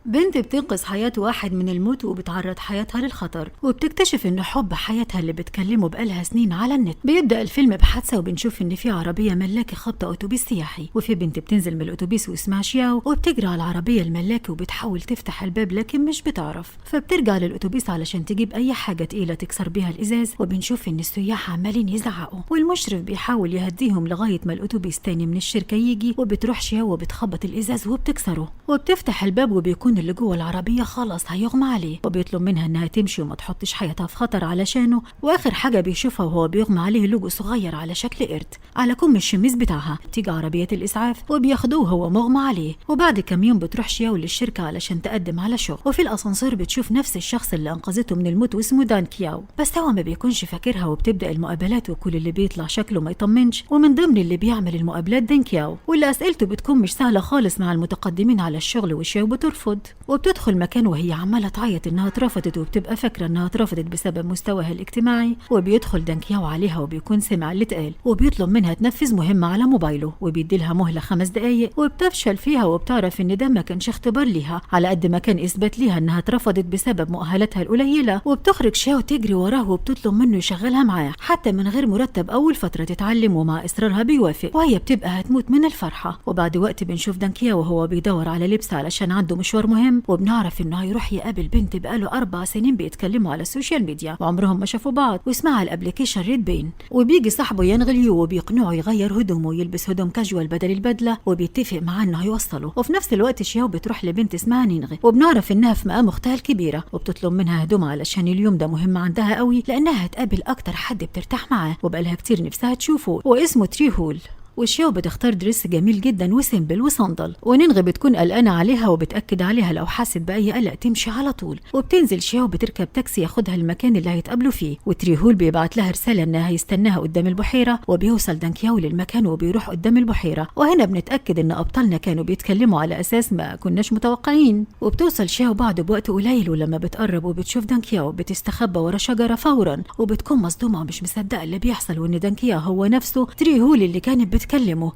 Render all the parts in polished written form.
بنت بتنقذ حياة واحد من الموت وبتعرض حياتها للخطر، وبتكتشف ان حب حياتها اللي بتكلمه بقالها سنين على النت. بيبدأ الفيلم بحادثة وبنشوف ان في عربية ملاكي خابطة اتوبيس سياحي، وفي بنت بتنزل من الاتوبيس واسمها شياو وبتجري على العربية الملاكي وبتحاول تفتح الباب لكن مش بتعرف، فبترجع للاتوبيس علشان تجيب اي حاجة تقيلة تكسر بيها الازاز. وبنشوف ان السياح عمالين يزعقوا والمشرف بيحاول يهديهم لغاية ما الاتوبيس تاني من الشركة يجي، وبتروح شياو وبتخبط الازاز وبتكسره وبتفتح الباب، وبيكون اللي جوه العربية خلاص هيغمى عليه، وبيطلب منها انها تمشي وما تحطش حياتها في خطر علشانه. واخر حاجة بيشوفها وهو بيغمى عليه لوجو صغير على شكل قرد على كم الشميز بتاعها. تيجي عربية الاسعاف وبياخدوه وهو مغمى عليه. وبعد كام يوم بتروح شياو للشركة علشان تقدم على شغل، وفي الاسانسير بتشوف نفس الشخص اللي انقذته من الموت واسمه دان كياو، بس هو ما بيكونش فاكرها. وبتبدأ المقابلات وكل اللي بيطلع شكله ما يطمنش، ومن ضمن اللي بيعمل المقابلات دان كياو، واللي اسئلته بتكون مش سهلة خالص مع المتقدمين على الشغل. وشياو بترفض وبتدخل مكان وهي عماله تعيط انها اترفضت، وبتبقى فاكره انها اترفضت بسبب مستواها الاجتماعي. وبيدخل دان كياو عليها وبيكون سمع اللي اتقال، وبيطلب منها تنفذ مهمه على موبايله، وبيديلها مهله 5 دقايق، وبتفشل فيها. وبتعرف ان ده ما كانش اختبار ليها على قد ما كان اثبات ليها انها اترفضت بسبب مؤهلاتها القليله. وبتخرج شياو تجري وراه وبتطلب منه يشغلها معاه حتى من غير مرتب اول فتره تتعلم، ومع اصرارها بيوافق، وهي بتبقى هتموت من الفرحه. وبعد وقت بنشوف دان كياو وهو بيدور على لبس علشان عنده مشوار مهم، وبنعرف انه هيروح يقابل بنت بقاله 4 سنين بيتكلموا على السوشيال ميديا وعمرهم ما شافوا بعض، واسمها الابليكيشن ريد بين. وبيجي صاحبه ينغليو وبيقنعه يغير هدومه ويلبس هدوم كاجوال بدل البدله، وبيتفق معاه انه هيوصله. وفي نفس الوقت شياو بتروح لبنت اسمها نينغي، وبنعرف انها في مقام اختها الكبيره، وبتطلب منها هدوم علشان اليوم ده مهم عندها قوي لانها هتقابل اكتر حد بترتاح معاه وبقالها كتير نفسها تشوفه، واسمه تريهول. وشياو بتختار دريس جميل جدا وسيمبل وصندل، وننغي بتكون قلقانه عليها وبتاكد عليها لو حست باي قلق تمشي على طول. وبتنزل شياو بتركب تاكسي ياخدها المكان اللي هيتقابلوا فيه، وتريهول بيبعت لها رساله انها هيستناها قدام البحيره. وبيوصل دان كياو للمكان وبيروح قدام البحيره، وهنا بنتاكد ان ابطالنا كانوا بيتكلموا على اساس ما كناش متوقعين. وبتوصل شياو بعد بوقت قليل، ولما بتقرب وبتشوف دان كياو بتستخبى ورا شجره فورا، وبتكون مصدومه ومش مصدقه اللي بيحصل، وان دان كياو هو نفسه تريهول اللي كانت بتكلمه.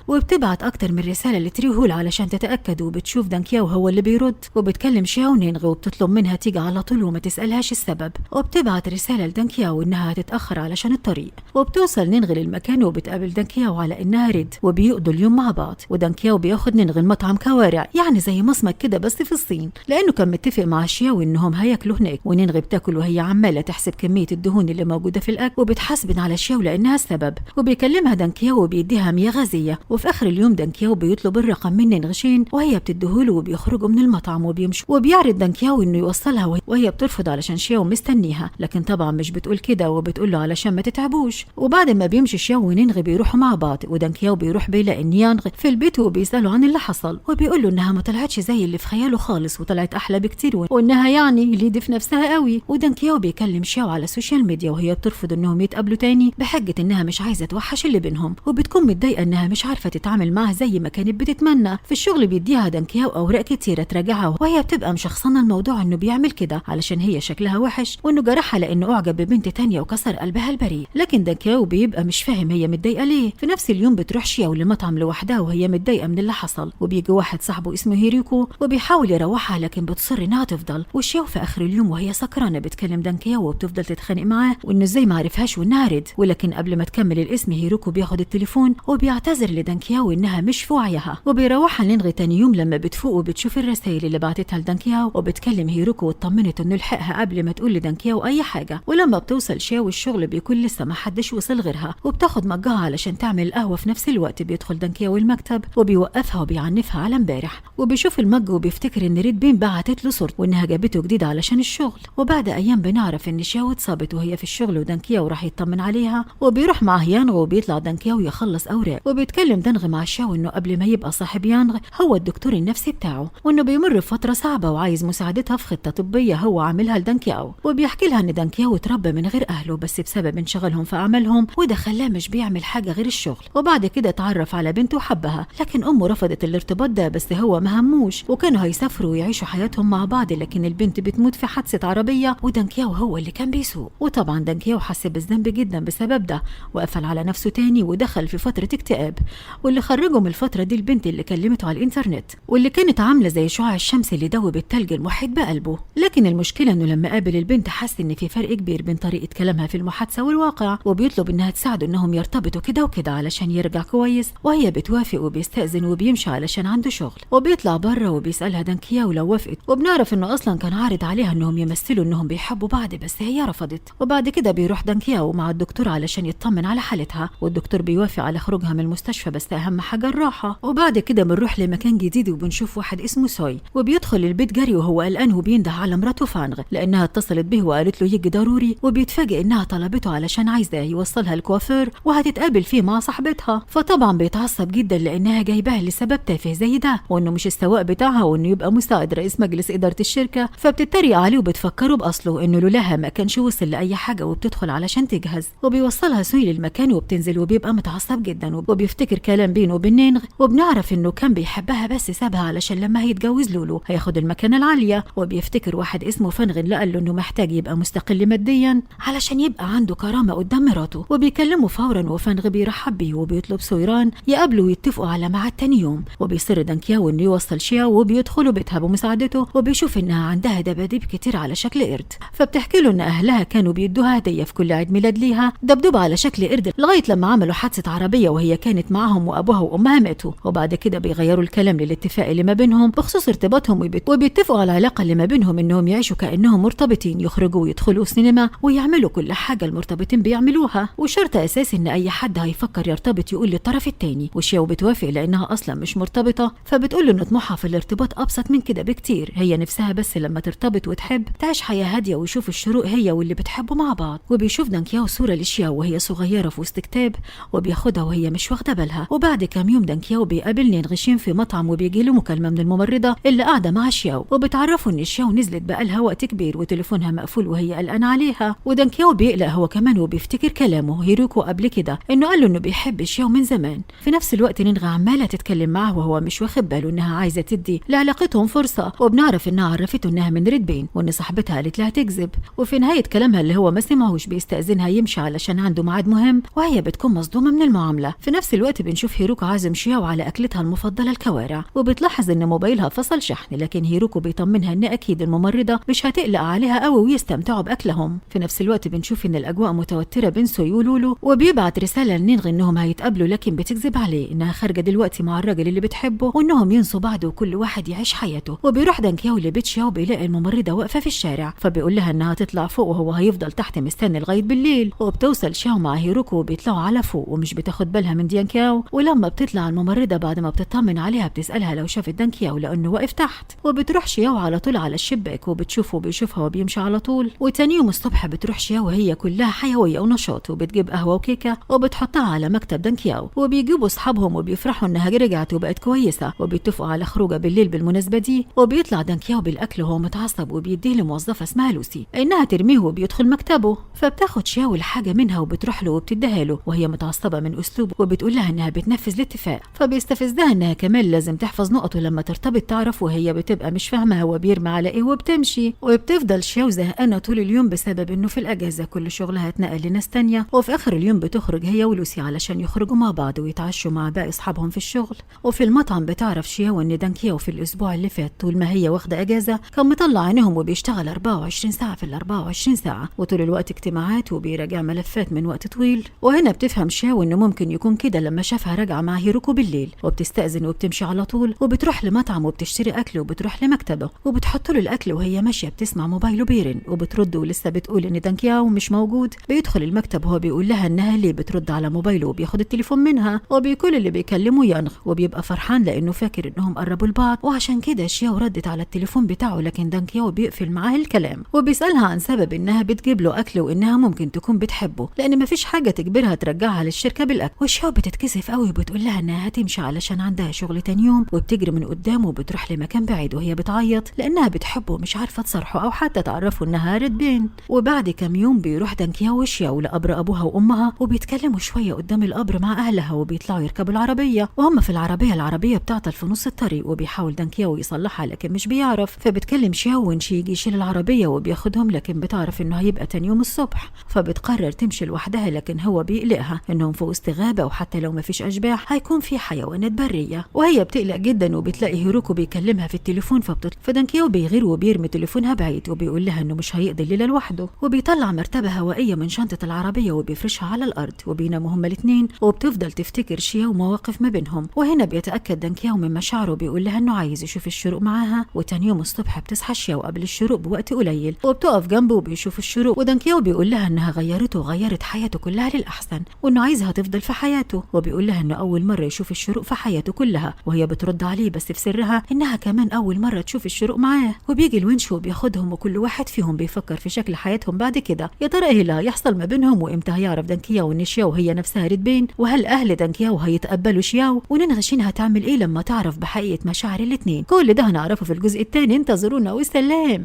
وبتبعت اكتر من رساله لتريهول علشان تتاكد، وبتشوف دان كياو هو اللي بيرد. وبتكلم شياو نينغي وبتطلب منها تيجي على طول وما تسالهاش السبب، وبتبعت رساله لدان كياو انها هتتاخر علشان الطريق. وبتوصل نينغي للمكان وبتقابل دان كياو على انها ريد، وبيقضوا اليوم مع بعض. ودان كياو بياخد نينغي المطعم كوارع، يعني زي مصمت كده بس في الصين، لانه كان متفق مع شياو انهم هياكلوا هناك. ونينغي بتاكل وهي عماله تحسب كميه الدهون اللي موجوده في الاكل، وبتحاسبن على شياو لانها السبب. وبيكلمها دان كياو وبيديها مياه غازيه. وفي اخر اليوم دان كياو بيطلب الرقم من نينغشين وهي بتديهوله، وبيخرجوا من المطعم وبيمشوا. وبيعرض دان كياو انه يوصلها وهي بترفض علشان شياو مستنيها، لكن طبعا مش بتقول كده وبتقول له علشان ما تتعبوش. وبعد ما بيمشي شياو ونينغي بيروحوا مع بعض، ودان كياو بيروح بيلاقي نيانغ في البيت وبيساله عن اللي حصل، وبيقول له انها ما طلعتش زي اللي في خياله خالص، وطلعت احلى بكتير، وانها يعني ليدي في نفسها قوي. ودان كياو بيكلم شياو على السوشيال ميديا وهي بترفض انهم يتقابلوا تاني بحجه انها مش عايزه توحش اللي بينهم، وبتكون متضايقه انها مش عارفه تتعامل معاه زي ما كانت بتتمنى. في الشغل بيديها دان كياو اوراق كتيره تراجعها، وهي بتبقى مشخصنه الموضوع انه بيعمل كده علشان هي شكلها وحش، وانه جرحها لانه اعجب ببنت تانية وكسر قلبها البريء. لكن دان كياو بيبقى مش فاهم هي متضايقه ليه. في نفس اليوم بتروح شياو لمطعم لوحدها وهي متضايقه من اللي حصل، وبيجي واحد صاحبه اسمه هيريكو وبيحاول يروحها لكن بتصر انها تفضل. وشياو في اخر اليوم وهي سكرانه بتكلم دان كياو وبتفضل تتخانق معاه وانه ازاي ما عرفهاش وانها رد. ولكن قبل ما تكمل الاسم هيريكو بياخد التليفون وبيعتذر لدان كياو انها مش في وعيها. وبيروحها نينغي تاني يوم لما بتفوق وبتشوف الرسائل اللي بعتتها لدان كياو، وبتكلم هيروكو واطمنت انه لحقها قبل ما تقول لدان كياو اي حاجه. ولما بتوصل شياو الشغل بيكون لسه ما حدش وصل غيرها، وبتاخد مجها علشان تعمل القهوه. في نفس الوقت بيدخل دان كياو المكتب وبيوقفها وبيعنفها على امبارح، وبيشوف المج وبيفتكر ان ريد بين بعتت له صورته وانها جابته جديد علشان الشغل. وبعد ايام بنعرف ان شياو اتصابت وهي في الشغل، ودان كياو راح يطمن عليها. وبيروح مع يانغ وبيطلع دان كياو يخلص اوراق، وبيتكلم دانغ مع شياو انه قبل ما يبقى صاحب يانغ هو الدكتور النفسي بتاعه، وانه بيمر بفتره صعبه وعايز مساعدتها في خطه طبيه هو عاملها لدان كياو. وبيحكي لها ان دان كياو اتربى من غير اهله بس بسبب انشغالهم في اعمالهم، وده خلاه مش بيعمل حاجه غير الشغل. وبعد كده اتعرف على بنته وحبها، لكن امه رفضت الارتباط ده، بس هو ما هموش وكانوا هيسافروا ويعيشوا حياتهم مع بعض. لكن البنت بتموت في حادثه عربيه ودان كياو هو اللي كان بيسوق. وطبعا دان كياو حس بالذنب جدا بسبب ده، وقفل على نفسه تاني ودخل في فتره اكتئاب. اكتئاب، واللي خرجهم الفترة دي البنت اللي كلمته على الانترنت واللي كانت عاملة زي شعاع الشمس اللي دوب التلج المحيط بقلبه. لكن المشكلة انه لما قابل البنت حس ان في فرق كبير بين طريقة كلامها في المحادثة والواقع، وبيطلب انها تساعده انهم يرتبطوا كده وكده علشان يرجع كويس، وهي بتوافق وبيستأذن وبيمشي علشان عنده شغل. وبيطلع بره وبيسألها دانكياو لو وافقت، وبنعرف انه اصلا كان عارض عليها انهم يمثلوا انهم بيحبوا بعض بس هي رفضت. وبعد كده بيروح دانكياو مع الدكتور علشان يطمن على حالتها، والدكتور بيوافق على خروجها من المستشفى بس اهم حاجة الراحة. وبعد كده بنروح لمكان جديد وبنشوف واحد اسمه سوي، وبيدخل البيت جري وهو قلقان وبينده على مراته فانغ لانها اتصلت به وقالت له يجي ضروري، وبيتفاجئ انها طلبته علشان عايزاه يوصلها الكوافير وهتتقابل فيه مع صاحبتها. فطبعا بيتعصب جدا لانها جايباه لسبب تافه زي ده، وانه مش السواق بتاعها وانه يبقى مساعد رئيس مجلس اداره الشركه. فبتتريق عليه وبتفكره باصله انه لولاها ما كانش وصل لاي حاجه، وبتدخل علشان تجهز وبيوصلها سوي للمكان وبتنزل وبيبقى متعصب جدا وبيفتكر كلام بينه وبين نينغ، وبنعرف انه كان بيحبها بس سابها علشان لما هيتجوز لولو هياخد المكانه العاليه. وبيفتكر واحد اسمه فانغ اللي قال له انه محتاج يبقى مستقل ماديا علشان يبقى عنده كرامه قدام مراته، وبيكلمه فورا وفانغ بيرحب بيه وبيطلب سويران يقابلوا ويتفقوا على ميعاد تاني يوم. وبيصر دانكياو انه يوصل شياو وبيدخلوا بيتها بمساعدته، وبيشوف انها عندها دباديب كتير على شكل قرد. فبتحكي له ان اهلها كانوا بيدوها هديه في كل عيد ميلاد ليها دبدوب على شكل قرد لغايه لما عملوا حادثه عربيه وهي كانت معاهم وابوها وامها ماتوا. وبعد كده بيغيروا الكلام للاتفاق اللي ما بينهم بخصوص ارتباطهم، وبيتفقوا على العلاقه اللي ما بينهم انهم يعيشوا كانهم مرتبطين، يخرجوا ويدخلوا سينما ويعملوا كل حاجه المرتبطين بيعملوها. وشرط اساسي ان اي حد هيفكر يرتبط يقول للطرف التاني، وشياو بتوافق لانها اصلا مش مرتبطه. فبتقول له ان طموحها في الارتباط ابسط من كده بكتير، هي نفسها بس لما ترتبط وتحب تعيش حياه هاديه ويشوف الشروق هي واللي بتحبه مع بعض. وبيشوف دانكياو صوره لشياو وهي صغيره في وسط كتاب وبياخدها وهي مش واخده بالها. وبعد كام يوم دانكياو بيقابل نينغشين في مطعم وبيجي له مكالمه من الممرضه اللي قاعده مع شياو، وبتعرفه ان شياو نزلت بقالها وقت كبير وتليفونها مقفول وهي قلقانه عليها. ودانكياو بيقلق هو كمان وبيفتكر كلامه هيروكو قبل كده انه قال له انه بيحب شياو من زمان. في نفس الوقت نينغ عماله تتكلم معه وهو مش واخد باله انها عايزه تدي لعلاقتهم فرصه، وبنعرف انها عرفته انها من ريد بين وان صاحبتها قالت لها تكذب. وفي نهايه كلامها اللي هو ما سمعوش بيستأذنها يمشي علشان عنده ميعاد مهم، وهي بتكون مصدومه من المعامله. في نفس الوقت بنشوف هيروكو عازم شياو على اكلتها المفضله الكوارع، وبتلاحظ ان موبايلها فصل شحن، لكن هيروكو بيطمنها ان اكيد الممرضه مش هتقلق عليها قوي ويستمتعوا باكلهم. في نفس الوقت بنشوف ان الاجواء متوتره بين سوي ولولو، وبيبعت رساله لنينغ انهم هيتقابلوا لكن بتكذب عليه انها خارجه دلوقتي مع الراجل اللي بتحبه وانهم ينسوا بعض وكل واحد يعيش حياته. وبيروح دانكياو لبيت شياو بيلاقي الممرضه واقفه في الشارع، فبيقول لها انها تطلع فوق وهو هيفضل تحت مستني لغايه بالليل. وبتوصل شياو مع هيروكو وبيطلعوا على فوق ومش بتاخد بالها من دانكياو. ولما بتطلع الممرضه بعد ما بتطمن عليها بتسالها لو شافت دانكياو لانه واقف تحت، وبتروح شياو على طول على الشباك وبتشوفه وبيشوفها وبيمشي على طول. وتاني يوم الصبح بتروح شياو وهي كلها حيويه ونشاط، وبتجيب قهوه وكيكه وبتحطها على مكتب دانكياو، وبيجيبوا اصحابهم وبيفرحوا انها رجعت وبقت كويسه، وبيتفقوا على خروجه بالليل بالمناسبه دي. وبيطلع دانكياو بالاكل وهو متعصب وبيديه لموظفه اسمها لوسي انها ترميه وبيدخل مكتبه. فبتاخد شياو الحاجه منها وبتروح له وبتديها له وهي متعصبه من اسلوبه، وبتقول لها انها بتنفذ الاتفاق. فبيستفزها انها كمان لازم تحفظ نقطه لما ترتبط تعرف، وهي بتبقى مش فاهمه هو بيرمي على ايه وبتمشي. وبتفضل شياو زهقانه طول اليوم بسبب انه في الاجازه كل شغلها اتنقل لناس تانية. وفي اخر اليوم بتخرج هي ولوسي علشان يخرجوا مع بعض ويتعشوا مع باقي اصحابهم في الشغل. وفي المطعم بتعرف شياو ان دانكياو في الاسبوع اللي فات طول ما هي واخده اجازه كان مطلع عينهم وبيشتغل 24 ساعه في ال 24 ساعه، وطول الوقت اجتماعات وبيراجع ملفات من وقت طويل. وهنا بتفهم شياو انه ممكن يكون كده لما شافها راجعه مع هيروكو بالليل، وبتستأذن وبتمشي على طول وبتروح لمطعم وبتشتري اكل وبتروح لمكتبه وبتحط له الاكل وهي ماشيه بتسمع موبايله بيرن، وبترد ولسه بتقول ان دانكياو مش موجود. بيدخل المكتب وهو بيقول لها انها ليه بترد على موبايله وبياخد التليفون منها، وبيكون اللي بيكلمه يانغ وبيبقى فرحان لانه فاكر انهم قربوا لبعض، وعشان كده شياو ردت على التليفون بتاعه، لكن دانكياو بيقفل معاه الكلام وبيسالها عن سبب انها بتجيب له اكل وانها ممكن تكون بتحبه لان مفيش حاجه تجبرها ترجعها للشركه بالاكل. وشياو بتتكسف قوي وبتقول لها انها هتمشي علشان عندها شغل تاني يوم، وبتجري من قدامه وبتروح لمكان بعيد وهي بتعيط لانها بتحبه ومش عارفه تصرحه او حتى تعرفه انها ريد بين. وبعد كام يوم بيروح دانكياو وشياو لقبر ابوها وامها وبيتكلموا شويه قدام القبر مع اهلها، وبيطلعوا يركبوا العربيه وهم في العربيه بتعطل في نص الطريق، وبيحاول دانكياو يصلحها لكن مش بيعرف. فبتكلم شياو ونشي يجي يشيل العربيه وبياخدهم، لكن بتعرف انه هيبقى تاني يوم الصبح. فبتقرر تمشي لوحدها لكن هو بيقلقها انهم في وسط غابه وحتى لو مفيش أشباح هيكون في حيوانات برية. وهي بتقلق جدا وبتلاقي هيروكو بيكلمها في التليفون فدانكيو بيغير وبيرمي تليفونها بعيد وبيقول لها إنه مش هيقضي الليلة لوحده، وبيطلع مرتبة هوائية من شنطة العربية وبيفرشها على الأرض وبيناموا هما الاتنين، وبتفضل تفتكر شيا ومواقف ما بينهم. وهنا بيتأكد دانكيو من مشاعره وبيقول لها إنه عايز يشوف الشروق معاها. وتاني يوم الصبح بتصحى شيا قبل الشروق بوقت قليل وبتقف جنبه وبيشوف الشروق، ودانكيو بيقول لها إنها غيرته وغيرت حياته كلها للأحسن وإنه عايزها تفضل في حياته، وبيقول لها إنه أول مرة يشوف الشروق في حياته كلها. وهي بترد عليه بس في سرها إنها كمان أول مرة تشوف الشروق معاه. وبيجي الونش وبياخدهم وكل واحد فيهم بيفكر في شكل حياتهم بعد كده. يا ترى ايه اللي هيحصل ما بينهم، وامتى هيعرف دانكياو ان شياو هي نفسها ريدبين، وهل اهل دانكياو هيتقبلوا شياو، وننغشين هتعمل ايه لما تعرف بحقيقة مشاعر الاتنين؟ كل ده هنعرفه في الجزء الثاني، انتظرونا والسلام.